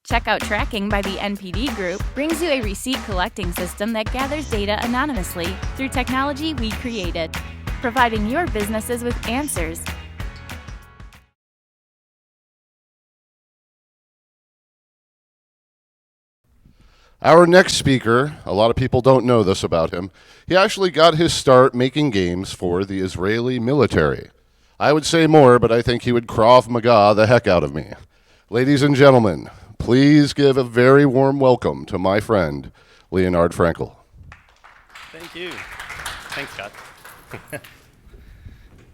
Checkout tracking by the NPD Group brings you a receipt collecting system that gathers data anonymously through technology we created, providing your businesses with answers. Our next speaker, a lot of people don't know this about him, he actually got his start making games for the Israeli military. I would say more, but I think he would Krav Maga the heck out of me. Ladies and gentlemen, please give a very warm welcome to my friend, Leonard Frankel. Thank you. Thanks, Scott.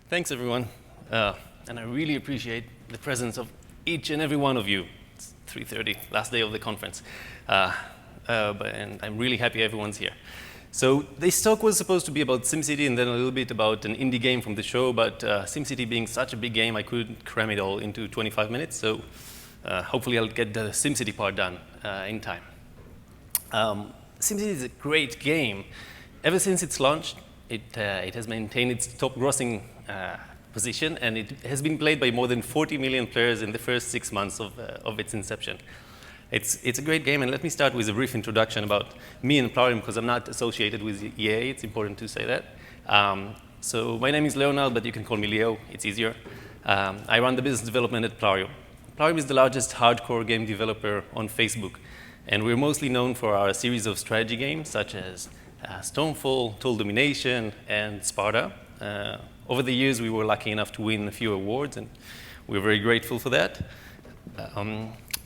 Thanks, everyone. And I really appreciate the presence of each and every one of you. It's 3:30, last day of the conference. And I'm really happy everyone's here. So this talk was supposed to be about SimCity and then a little bit about an indie game from the show, but SimCity being such a big game, I couldn't cram it all into 25 minutes, so hopefully I'll get the SimCity part done in time. SimCity is a great game. Ever since its launch, it has maintained its top grossing position, and it has been played by more than 40 million players in the first 6 months of its inception. It's a great game, and let me start with a brief introduction about me and Plarium, because I'm not associated with EA. It's important to say that. So my name is Leonard, but you can call me Leo. It's easier. I run the business development at Plarium. Plarium is the largest hardcore game developer on Facebook, and we're mostly known for our series of strategy games, such as Stonefall, Total Domination, and Sparta. Over the years, we were lucky enough to win a few awards, and we're very grateful for that.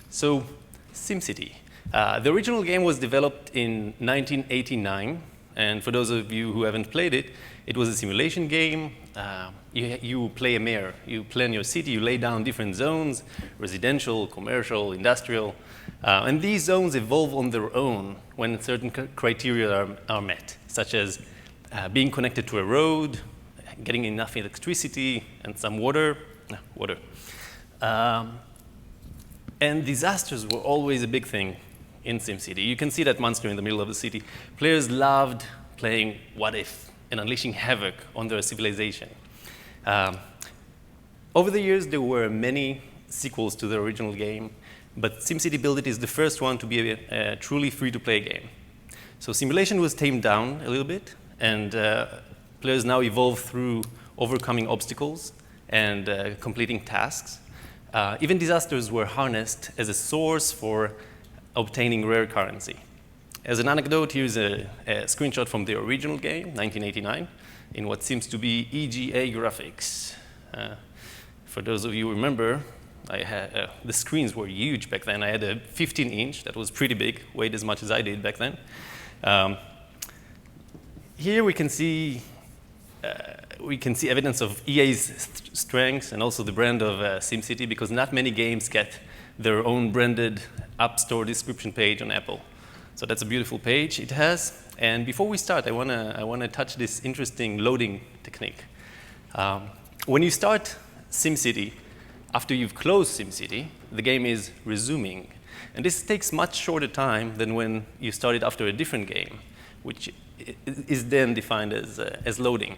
So SimCity. The original game was developed in 1989, and for those of you who haven't played it, it was a simulation game. You play a mayor. You plan your city, you lay down different zones, residential, commercial, industrial, and these zones evolve on their own when certain criteria are met, such as being connected to a road, getting enough electricity, and some water. And disasters were always a big thing in SimCity. You can see that monster in the middle of the city. Players loved playing What If and unleashing havoc on their civilization. Over the years, there were many sequels to the original game, but SimCity BuildIt is the first one to be a truly free-to-play game. So simulation was tamed down a little bit, and players now evolve through overcoming obstacles and completing tasks. Even disasters were harnessed as a source for obtaining rare currency. As an anecdote, here's a screenshot from the original game, 1989, in what seems to be EGA graphics. For those of you who remember, the screens were huge back then. I had a 15-inch that was pretty big, weighed as much as I did back then. Here we can see evidence of EA's strengths and also the brand of SimCity, because not many games get their own branded App Store description page on Apple. So that's a beautiful page it has. And before we start, I wanna touch this interesting loading technique. When you start SimCity, after you've closed SimCity, the game is resuming. And this takes much shorter time than when you started after a different game, which is then defined as loading.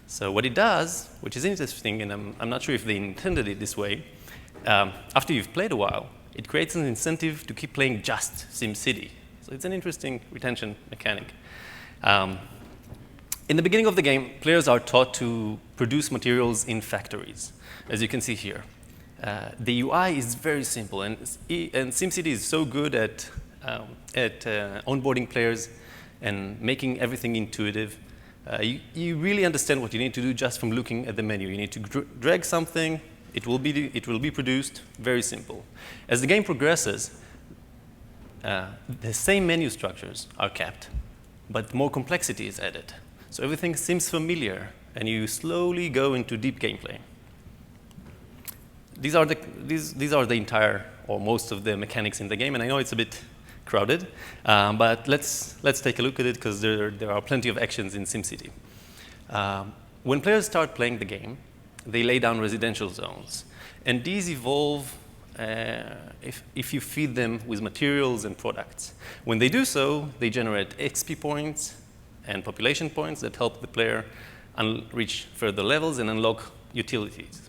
So what it does, which is interesting, and I'm not sure if they intended it this way, after you've played a while, it creates an incentive to keep playing just SimCity. So it's an interesting retention mechanic. In the beginning of the game, players are taught to produce materials in factories, as you can see here. The UI is very simple, and SimCity is so good at onboarding players and making everything intuitive. You really understand what you need to do just from looking at the menu. You need to drag something, it will be produced, very simple. As the game progresses, the same menu structures are kept, but more complexity is added. So everything seems familiar, and you slowly go into deep gameplay. These are the entire, or most of the mechanics in the game, and I know it's a bit crowded, but let's take a look at it, because there are plenty of actions in SimCity. When players start playing the game, they lay down residential zones, and these evolve if you feed them with materials and products. When they do so, they generate XP points and population points that help the player reach further levels and unlock utilities.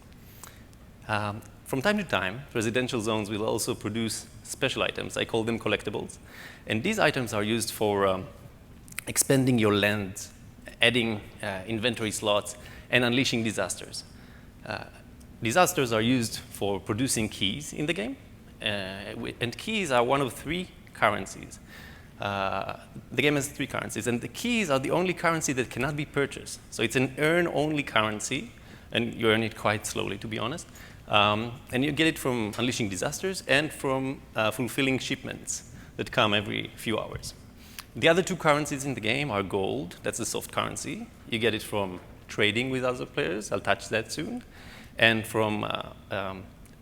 From time to time, residential zones will also produce special items. I call them collectibles. And these items are used for expanding your land, adding inventory slots, and unleashing disasters. Disasters are used for producing keys in the game, and keys are one of 3 currencies. The game has 3 currencies, and the keys are the only currency that cannot be purchased. So it's an earn-only currency, and you earn it quite slowly, to be honest. And you get it from unleashing disasters and from fulfilling shipments that come every few hours. The other 2 currencies in the game are gold, that's the soft currency. You get it from trading with other players, I'll touch that soon, and from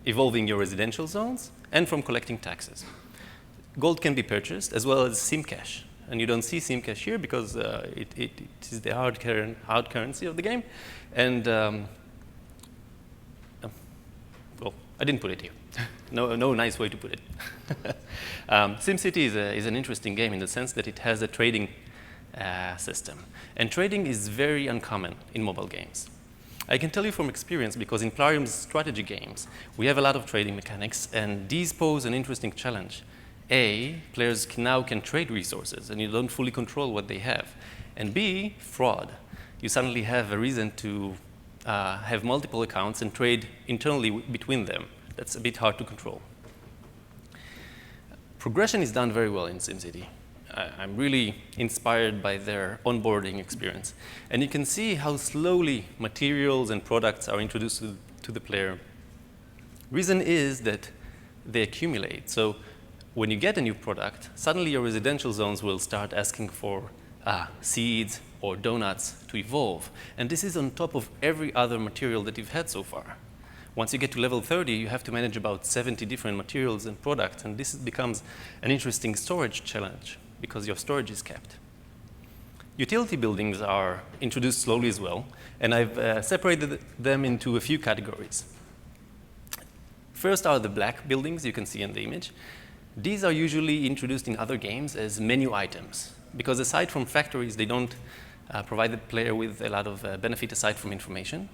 evolving your residential zones, and from collecting taxes. Gold can be purchased, as well as SimCash. And you don't see SimCash here because it is the hard currency of the game. And, well, I didn't put it here. No nice way to put it. SimCity is an interesting game in the sense that it has a trading system. And trading is very uncommon in mobile games. I can tell you from experience because in Plarium's strategy games, we have a lot of trading mechanics, and these pose an interesting challenge. A, players now can trade resources, and you don't fully control what they have. And B, fraud. You suddenly have a reason to have multiple accounts and trade internally between them. That's a bit hard to control. Progression is done very well in SimCity. I'm really inspired by their onboarding experience. And you can see how slowly materials and products are introduced to the player. Reason is that they accumulate. So when you get a new product, suddenly your residential zones will start asking for seeds or donuts to evolve. And this is on top of every other material that you've had so far. Once you get to level 30, you have to manage about 70 different materials and products, and this becomes an interesting storage challenge because your storage is capped. Utility buildings are introduced slowly as well, and I've separated them into a few categories. First are the black buildings you can see in the image. These are usually introduced in other games as menu items, because aside from factories, they don't provide the player with a lot of benefit aside from information.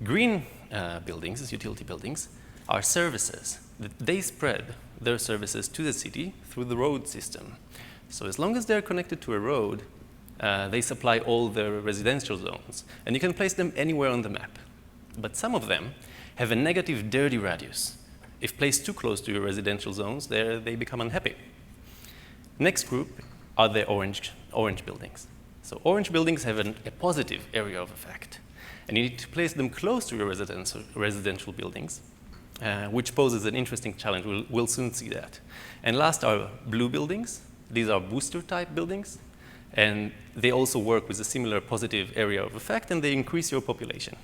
Green buildings, utility buildings, are services. They spread their services to the city through the road system. So as long as they're connected to a road, they supply all the residential zones. And you can place them anywhere on the map. But some of them have a negative dirty radius. If placed too close to your residential zones, they become unhappy. Next group are the orange buildings. So orange buildings have a positive area of effect. And you need to place them close to your residential buildings, which poses an interesting challenge. We'll soon see that. And last are blue buildings. These are booster-type buildings. And they also work with a similar positive area of effect, and they increase your population.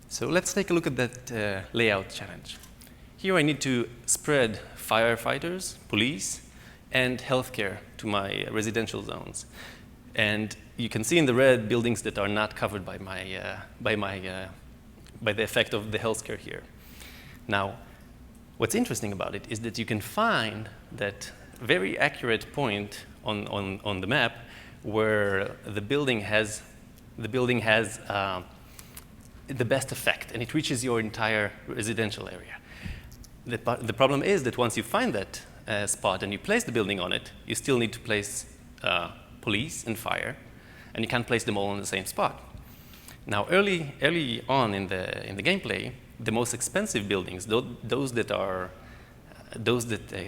So let's take a look at that layout challenge. Here I need to spread firefighters, police, and healthcare to my residential zones. And you can see in the red buildings that are not covered by the effect of the healthcare here. Now, what's interesting about it is that you can find that very accurate point on the map where the building has the best effect, and it reaches your entire residential area. The problem is that once you find that spot and you place the building on it, you still need to place police and fire, and you can't place them all on the same spot. Now, early on in the gameplay, the most expensive buildings, those that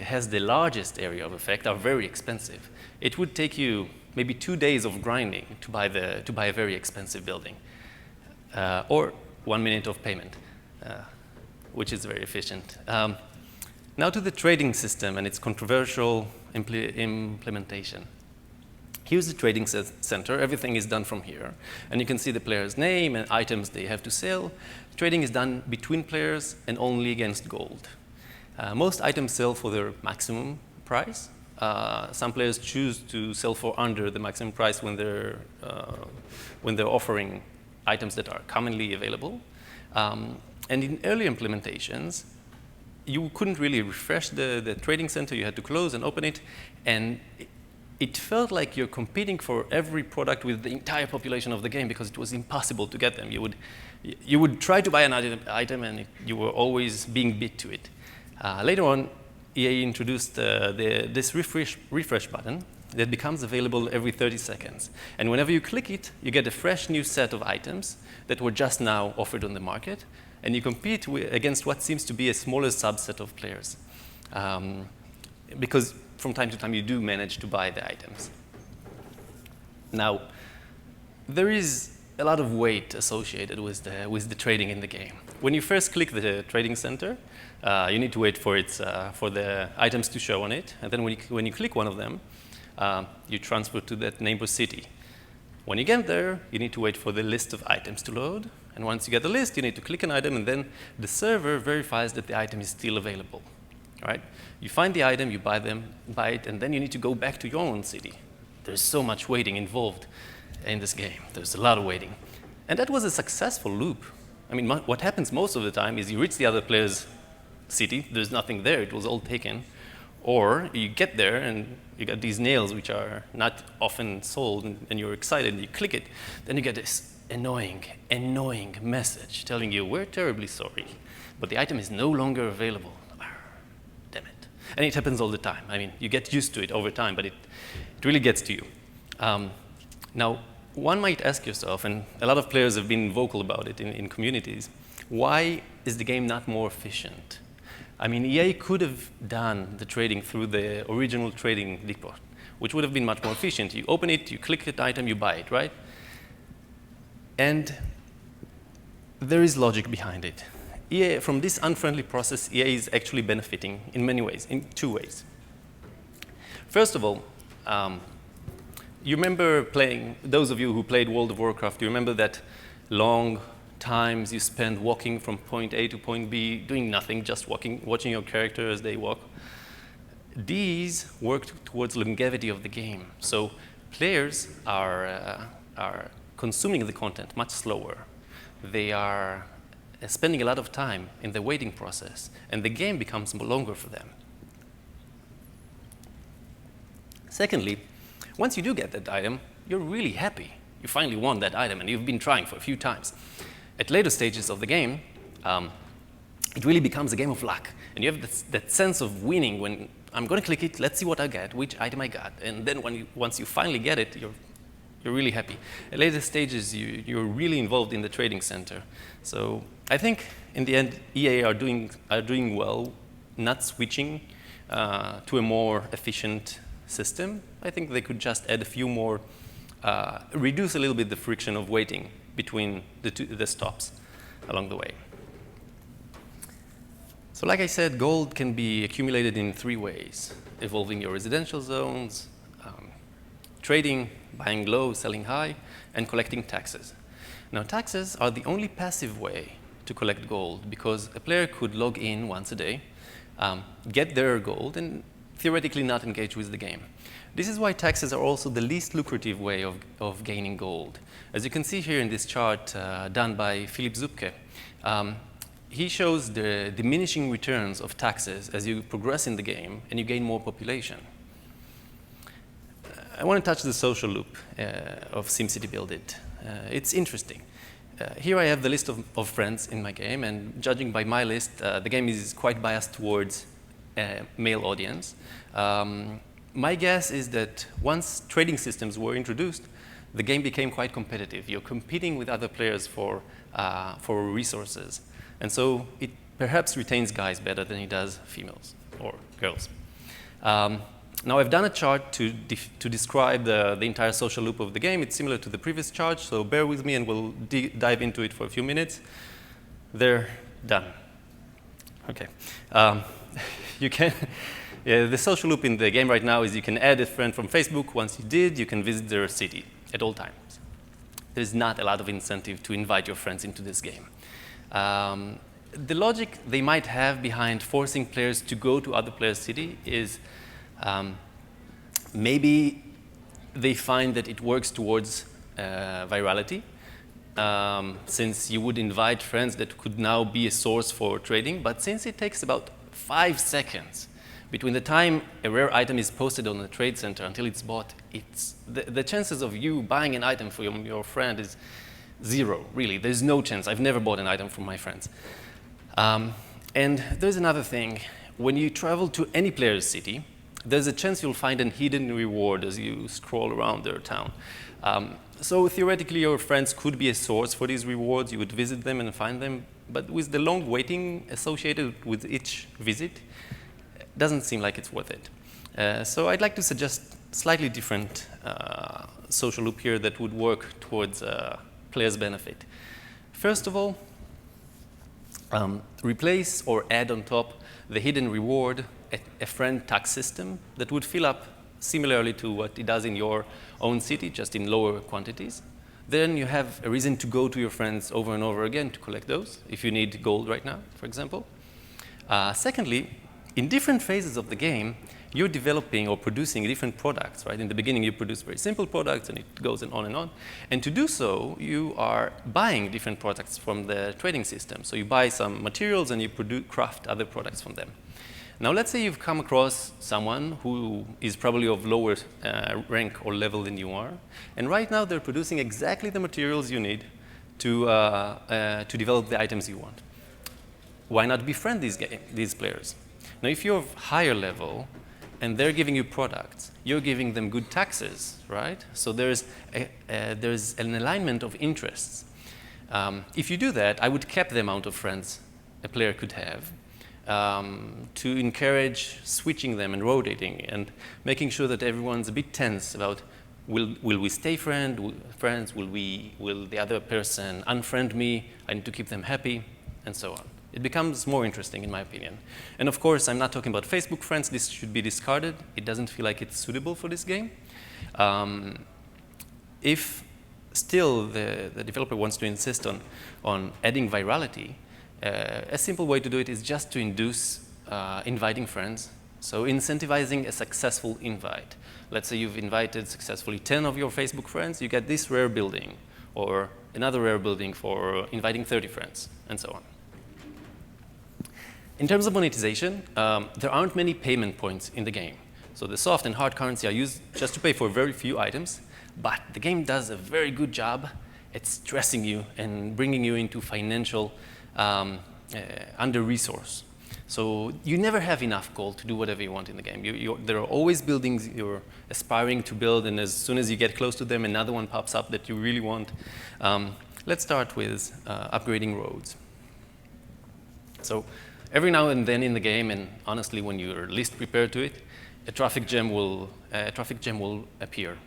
has the largest area of effect, are very expensive. It would take you maybe 2 days of grinding to buy a very expensive building, or 1 minute of payment, which is very efficient. Now to the trading system and its controversial implementation. Here's the trading center. Everything is done from here. And you can see the player's name and items they have to sell. Trading is done between players and only against gold. Most items sell for their maximum price. Some players choose to sell for under the maximum price when they're offering items that are commonly available. And in early implementations, you couldn't really refresh the trading center. You had to close and open it. And it felt like you're competing for every product with the entire population of the game because it was impossible to get them. You would try to buy an item and you were always being beat to it. Later on, EA introduced this refresh button that becomes available every 30 seconds. And whenever you click it, you get a fresh new set of items that were just now offered on the market, and you compete against what seems to be a smaller subset of players. Because from time to time, you do manage to buy the items. Now, there is a lot of weight associated with the trading in the game. When you first click the trading center, you need to wait for the items to show on it. And then when you click one of them, you transfer to that neighbor city. When you get there, you need to wait for the list of items to load. And once you get the list, you need to click an item, and then the server verifies that the item is still available. All right? You find the item, you buy it, and then you need to go back to your own city. There's so much waiting involved in this game. There's a lot of waiting. And that was a successful loop. I mean, what happens most of the time is you reach the other player's city, there's nothing there, it was all taken. Or you get there and you got these nails which are not often sold, and you're excited and you click it, then you get this annoying message telling you, we're terribly sorry, but the item is no longer available. Damn it. And it happens all the time. I mean, you get used to it over time, but it really gets to you. Now, one might ask yourself, and a lot of players have been vocal about it in communities, why is the game not more efficient? I mean, EA could have done the trading through the original trading depot, which would have been much more efficient. You open it, you click the item, you buy it, right? And there is logic behind it. EA, from this unfriendly process, EA is actually benefiting in many ways, in two ways. First of all, you remember playing, those of you who played World of Warcraft, you remember that long times you spend walking from point A to point B, doing nothing, just watching your character as they walk. These work towards longevity of the game. So players are consuming the content much slower. They are spending a lot of time in the waiting process, and the game becomes longer for them. Secondly, once you do get that item, you're really happy. You finally won that item, and you've been trying for a few times. At later stages of the game, it really becomes a game of luck. And you have that sense of winning when I'm going to click it, let's see what I get, which item I got. And then once you finally get it, you're really happy. At later stages, you're really involved in the trading center. So I think, in the end, EA are doing well, not switching to a more efficient system. I think they could just add a few more, reduce a little bit the friction of waiting between the stops along the way. So like I said, gold can be accumulated in three ways: evolving your residential zones, trading, buying low, selling high, and collecting taxes. Now, taxes are the only passive way to collect gold, because a player could log in once a day, get their gold, and theoretically not engage with the game. This is why taxes are also the least lucrative way of gaining gold. As you can see here in this chart done by Philip Zupke, he shows the diminishing returns of taxes as you progress in the game and you gain more population. I want to touch the social loop of SimCity BuildIt. It's interesting. Here I have the list of friends in my game, and judging by my list, the game is quite biased towards a male audience. My guess is that once trading systems were introduced, the game became quite competitive. You're competing with other players for resources. And so it perhaps retains guys better than it does females or girls. Now, I've done a chart to describe the entire social loop of the game. It's similar to the previous chart, so bear with me and we'll dive into it for a few minutes. They're done. OK. The social loop in the game right now is you can add a friend from Facebook. Once you did, you can visit their city at all times. There's not a lot of incentive to invite your friends into this game. The logic they might have behind forcing players to go to other players' city is maybe they find that it works towards virality, since you would invite friends that could now be a source for trading. But since it takes about 5 seconds between the time a rare item is posted on the trade center until it's bought, the chances of you buying an item for your friend is 0, really. There's no chance. I've never bought an item from my friends. And there's another thing. when you travel to any player's city, there's a chance you'll find a hidden reward as you scroll around their town. So theoretically, your friends could be a source for these rewards. You would visit them and find them. But with the long waiting associated with each visit, it doesn't seem like it's worth it. So I'd like to suggest slightly different social loop here that would work towards players' benefit. First of all, replace or add on top the hidden reward a friend tax system that would fill up similarly to what it does in your own city, just in lower quantities. Then you have a reason to go to your friends over and over again to collect those, if you need gold right now, for example. Secondly, in different phases of the game, you're developing or producing different products, right? In the beginning, you produce very simple products, and it goes on and on. And to do so, you are buying different products from the trading system. So you buy some materials, and you craft other products from them. Now, let's say you've come across someone who is probably of lower rank or level than you are, and right now they're producing exactly the materials you need to develop the items you want. Why not befriend these players? Now, if you're of higher level and they're giving you products, you're giving them good taxes, right? So there's an alignment of interests. If you do that, I would cap the amount of friends a player could have, to encourage switching them and rotating and making sure that everyone's a bit tense about will we stay friends? Will the other person unfriend me? I need to keep them happy, and so on. It becomes more interesting, in my opinion. And of course, I'm not talking about Facebook friends. This should be discarded. It doesn't feel like it's suitable for this game. If still the developer wants to insist on adding virality, a simple way to do it is just to induce inviting friends. So incentivizing a successful invite. Let's say you've invited successfully 10 of your Facebook friends, you get this rare building, or another rare building for inviting 30 friends, and so on. In terms of monetization, there aren't many payment points in the game. So the soft and hard currency are used just to pay for very few items, but the game does a very good job at stressing you and bringing you into financial under-resource. So you never have enough gold to do whatever you want in the game. There are always buildings you're aspiring to build, and as soon as you get close to them, another one pops up that you really want. Let's start with upgrading roads. So every now and then in the game, and honestly when you're least prepared to it, a traffic jam will appear.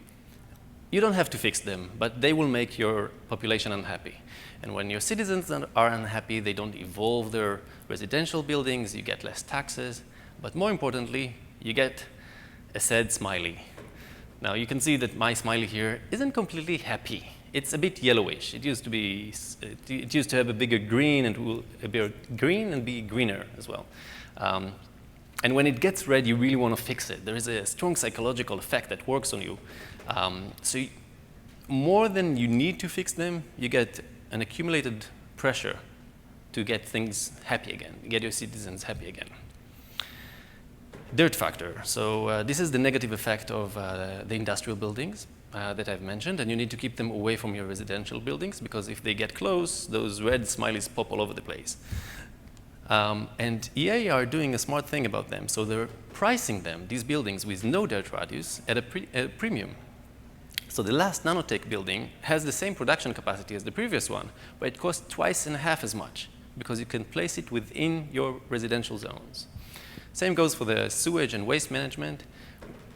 You don't have to fix them, but they will make your population unhappy. And when your citizens are unhappy, they don't evolve their residential buildings, you get less taxes, but more importantly, you get a sad smiley. Now you can see that my smiley here isn't completely happy. It's a bit yellowish. It used to have a bigger green and be greener as well. And when it gets red, you really want to fix it. There is a strong psychological effect that works on you. More than you need to fix them, you get an accumulated pressure to get things happy again, get your citizens happy again. Dirt factor. So this is the negative effect of the industrial buildings that I've mentioned, and you need to keep them away from your residential buildings, because if they get close, those red smileys pop all over the place. And EA are doing a smart thing about them. So they're pricing them, these buildings with no dirt radius, at a premium. So the last nanotech building has the same production capacity as the previous one, but it costs twice and a half as much, because you can place it within your residential zones. Same goes for the sewage and waste management.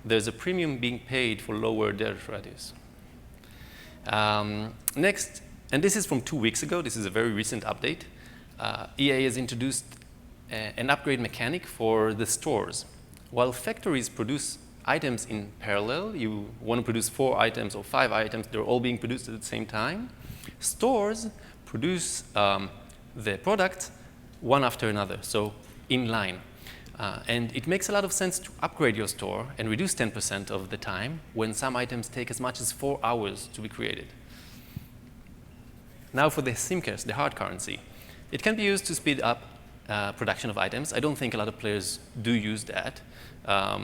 There's a premium being paid for lower dirt radius. Next, and this is from 2 weeks ago, this is a very recent update. EA has introduced an upgrade mechanic for the stores. While factories produce items in parallel, you want to produce 4 items or 5 items, they're all being produced at the same time. Stores produce the product one after another, so in line. And it makes a lot of sense to upgrade your store and reduce 10% of the time when some items take as much as 4 hours to be created. Now for the SimCash, the hard currency. It can be used to speed up production of items. I don't think a lot of players do use that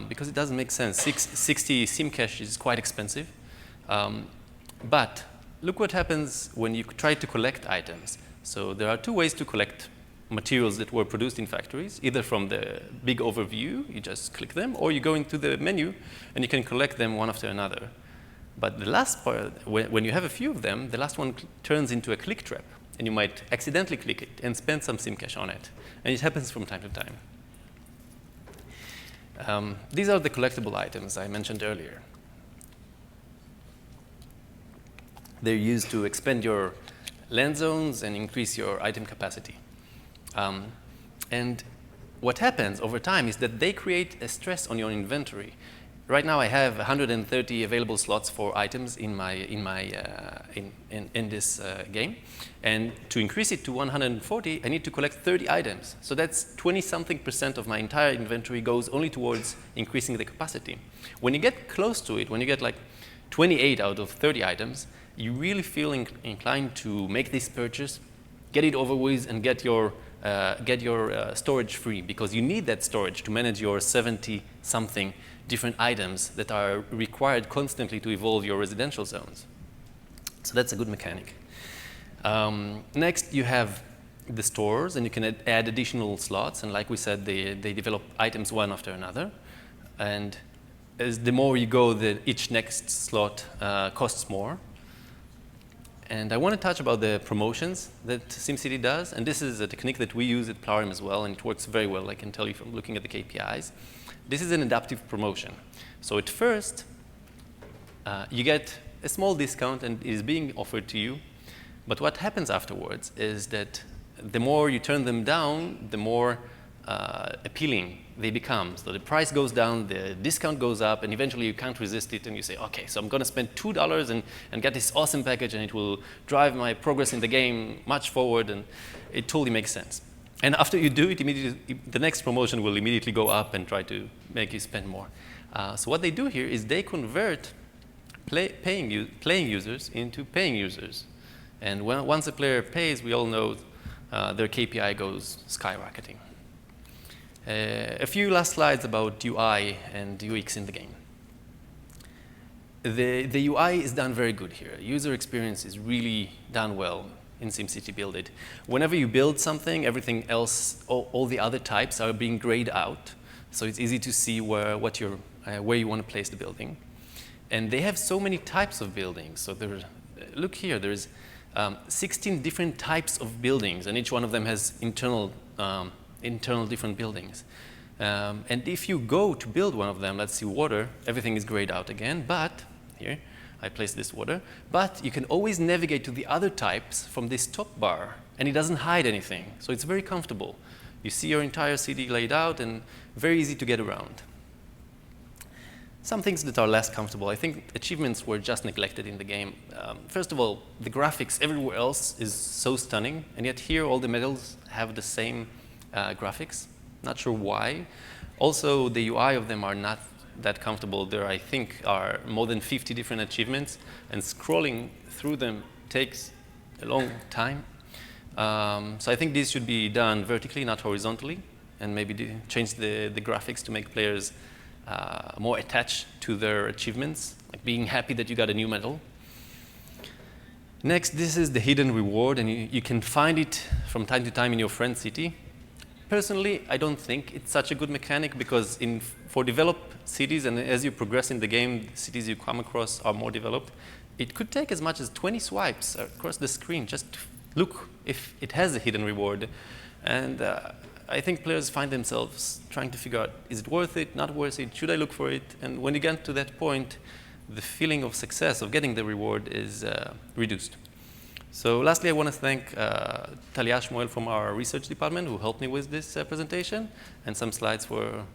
because it doesn't make sense. 60 SimCash is quite expensive. But look what happens when you try to collect items. So there are 2 ways to collect materials that were produced in factories, either from the big overview, you just click them, or you go into the menu and you can collect them one after another. But the last part, when you have a few of them, the last one turns into a click trap, and you might accidentally click it and spend some SIM cash on it. And it happens from time to time. These are the collectible items I mentioned earlier. They're used to expand your land zones and increase your item capacity. And what happens over time is that they create a stress on your inventory. Right now, I have 130 available slots for items in this game, and to increase it to 140, I need to collect 30 items. So that's 20-something% of my entire inventory goes only towards increasing the capacity. When you get close to it, when you get like 28 out of 30 items, you really feel inclined to make this purchase, get it over with, and get your storage free, because you need that storage to manage your 70-something different items that are required constantly to evolve your residential zones. So that's a good mechanic. Next, you have the stores, and you can add additional slots. And like we said, they develop items one after another. And as the more you go, each next slot costs more. And I want to touch about the promotions that SimCity does. And this is a technique that we use at Plarium as well, and it works very well, I can tell you from looking at the KPIs. This is an adaptive promotion. So at first, you get a small discount, and it is being offered to you. But what happens afterwards is that the more you turn them down, the more appealing they become. So the price goes down, the discount goes up, and eventually you can't resist it, and you say, okay, so I'm going to spend $2 and get this awesome package, and it will drive my progress in the game much forward, and it totally makes sense. And after you do it, immediately, the next promotion will immediately go up and try to make you spend more. So what they do here is they convert playing users into paying users. And once a player pays, we all know their KPI goes skyrocketing. A few last slides about UI and UX in the game. The UI is done very good here. User experience is really done well in SimCity BuildIt. Whenever you build something, everything else, all the other types are being grayed out. So it's easy to see where you want to place the building. And they have so many types of buildings. So look here, there's 16 different types of buildings, and each one of them has internal different buildings. And if you go to build one of them, let's see water, everything is grayed out again, but here, I place this water, but you can always navigate to the other types from this top bar, and it doesn't hide anything, so it's very comfortable. You see your entire city laid out, and very easy to get around. Some things that are less comfortable, I think achievements were just neglected in the game. First of all, the graphics everywhere else is so stunning, and yet here all the medals have the same graphics. Not sure why. Also, the UI of them are not that comfortable. There, I think, are more than 50 different achievements, and scrolling through them takes a long time. So I think these should be done vertically, not horizontally, and maybe change the graphics to make players more attached to their achievements, like being happy that you got a new medal. Next, this is the hidden reward, and you can find it from time to time in your friend's city. Personally, I don't think it's such a good mechanic, because for developed cities, and as you progress in the game, the cities you come across are more developed, it could take as much as 20 swipes across the screen just to look if it has a hidden reward. And I think players find themselves trying to figure out, is it worth it, not worth it, should I look for it? And when you get to that point, the feeling of success, of getting the reward, is reduced. So lastly, I want to thank Talia Shmuel from our research department, who helped me with this presentation, and some slides from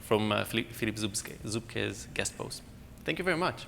Philippe Zubke's guest post. Thank you very much.